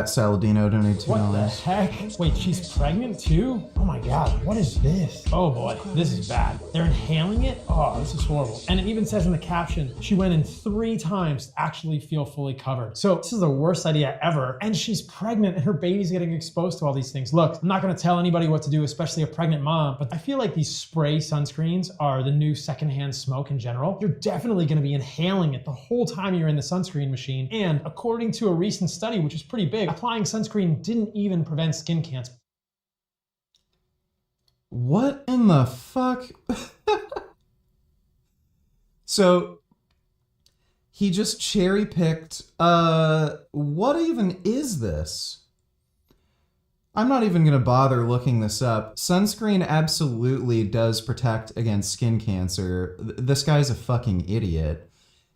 Saladino donated $2. What the heck? Wait, she's pregnant too? Oh my god, what is this? Oh boy, this is bad. They're inhaling it? Oh, this is horrible. And it even says in the caption, she went in 3 times to actually feel fully covered. So this is the worst idea ever. And she's pregnant and her baby's getting exposed to all these things. Look, I'm not gonna tell anybody what to do, especially a pregnant mom, but I feel like these spray sunscreens are the new secondhand smoke in general. You're definitely gonna be inhaling it the whole time you're in the sunscreen machine. And according to a recent study, which is pretty big, applying sunscreen didn't even prevent skin cancer. What in the fuck? So he just cherry picked, what even is this? I'm not even gonna bother looking this up. Sunscreen absolutely does protect against skin cancer. This guy's a fucking idiot.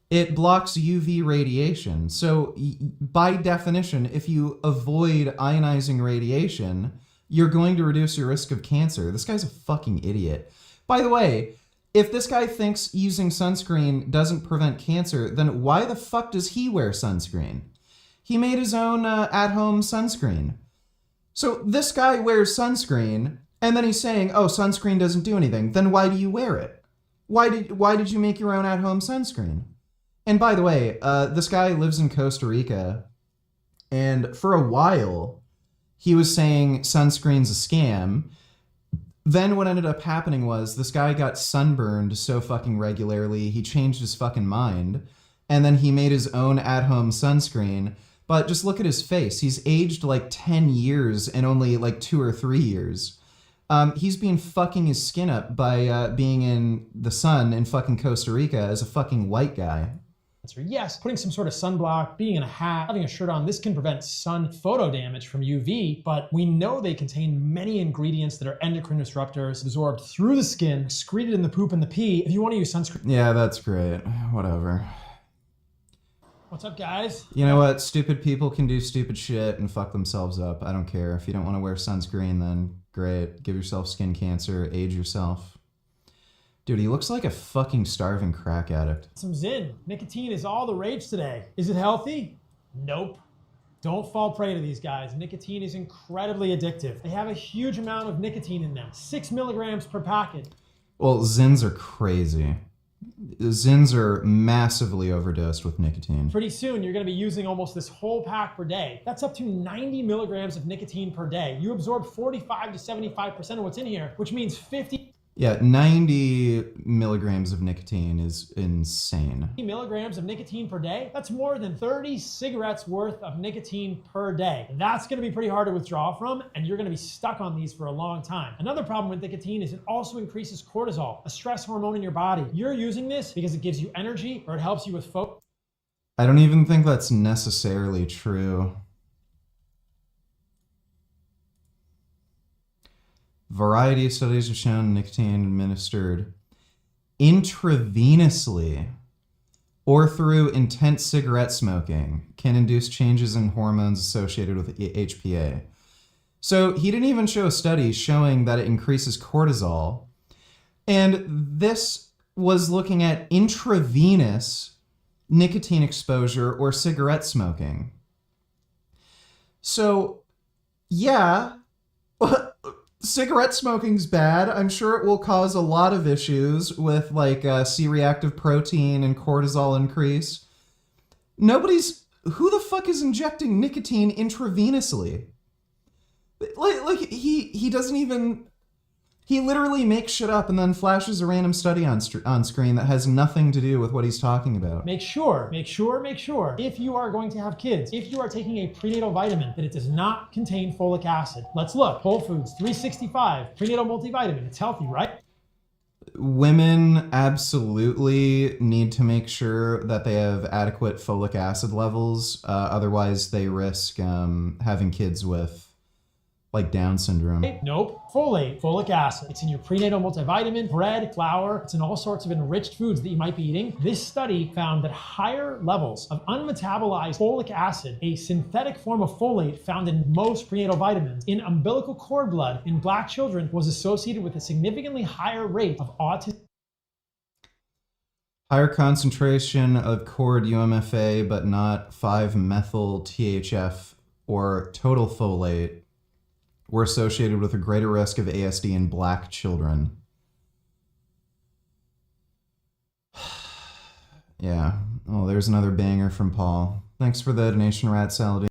It blocks UV radiation. So by definition, if you avoid ionizing radiation, you're going to reduce your risk of cancer. This guy's a fucking idiot. By the way, if this guy thinks using sunscreen doesn't prevent cancer, then why the fuck does he wear sunscreen? He made his own at-home sunscreen. So this guy wears sunscreen, and then he's saying, oh, sunscreen doesn't do anything. Then why do you wear it? Why did you make your own at-home sunscreen? And by the way, this guy lives in Costa Rica, and for a while, he was saying sunscreen's a scam. Then what ended up happening was this guy got sunburned so fucking regularly, he changed his fucking mind, and then he made his own at-home sunscreen. But just look at his face. He's aged like 10 years in only like 2 or 3 years. He's been fucking his skin up by being in the sun in fucking Costa Rica as a fucking white guy. Yes, putting some sort of sunblock, being in a hat, having a shirt on, this can prevent sun photo damage from UV, but we know they contain many ingredients that are endocrine disruptors, absorbed through the skin, excreted in the poop and the pee. If you want to use sunscreen... Yeah, that's great. Whatever. What's up, guys? You know what? Stupid people can do stupid shit and fuck themselves up. I don't care. If you don't want to wear sunscreen, then great. Give yourself skin cancer, age yourself. Dude, he looks like a fucking starving crack addict. Some Zyn. Nicotine is all the rage today. Is it healthy? Nope. Don't fall prey to these guys. Nicotine is incredibly addictive. They have a huge amount of nicotine in them. 6 milligrams per packet. Well, Zyns are crazy. Zyns are massively overdosed with nicotine. Pretty soon, you're gonna be using almost this whole pack per day. That's up to 90 milligrams of nicotine per day. You absorb 45 to 75% of what's in here, which means 50... Yeah, 90 milligrams of nicotine is insane. Milligrams of nicotine per day? That's more than 30 cigarettes worth of nicotine per day. That's gonna be pretty hard to withdraw from, and you're gonna be stuck on these for a long time. Another problem with nicotine is it also increases cortisol, a stress hormone in your body. You're using this because it gives you energy or it helps you with focus. I don't even think that's necessarily true. Variety of studies have shown nicotine administered intravenously or through intense cigarette smoking can induce changes in hormones associated with HPA. So he didn't even show a study showing that it increases cortisol. And this was looking at intravenous nicotine exposure or cigarette smoking. So, yeah, cigarette smoking's bad. I'm sure it will cause a lot of issues with like C-reactive protein and cortisol increase. Who the fuck is injecting nicotine intravenously? Like he doesn't even, he literally makes shit up and then flashes a random study on screen that has nothing to do with what he's talking about. Make sure, if you are going to have kids, if you are taking a prenatal vitamin, that it does not contain folic acid. Let's look. Whole Foods 365, prenatal multivitamin. It's healthy, right? Women absolutely need to make sure that they have adequate folic acid levels. Otherwise, they risk having kids with like Down syndrome. Nope. Folate, folic acid. It's in your prenatal multivitamin, bread, flour. It's in all sorts of enriched foods that you might be eating. This study found that higher levels of unmetabolized folic acid, a synthetic form of folate found in most prenatal vitamins, in umbilical cord blood in Black children was associated with a significantly higher rate of autism. Higher concentration of cord UMFA, but not 5-methyl THF or total folate were associated with a greater risk of ASD in black children. Yeah. Oh, there's another banger from Paul. Thanks for the donation, Rat Saladino.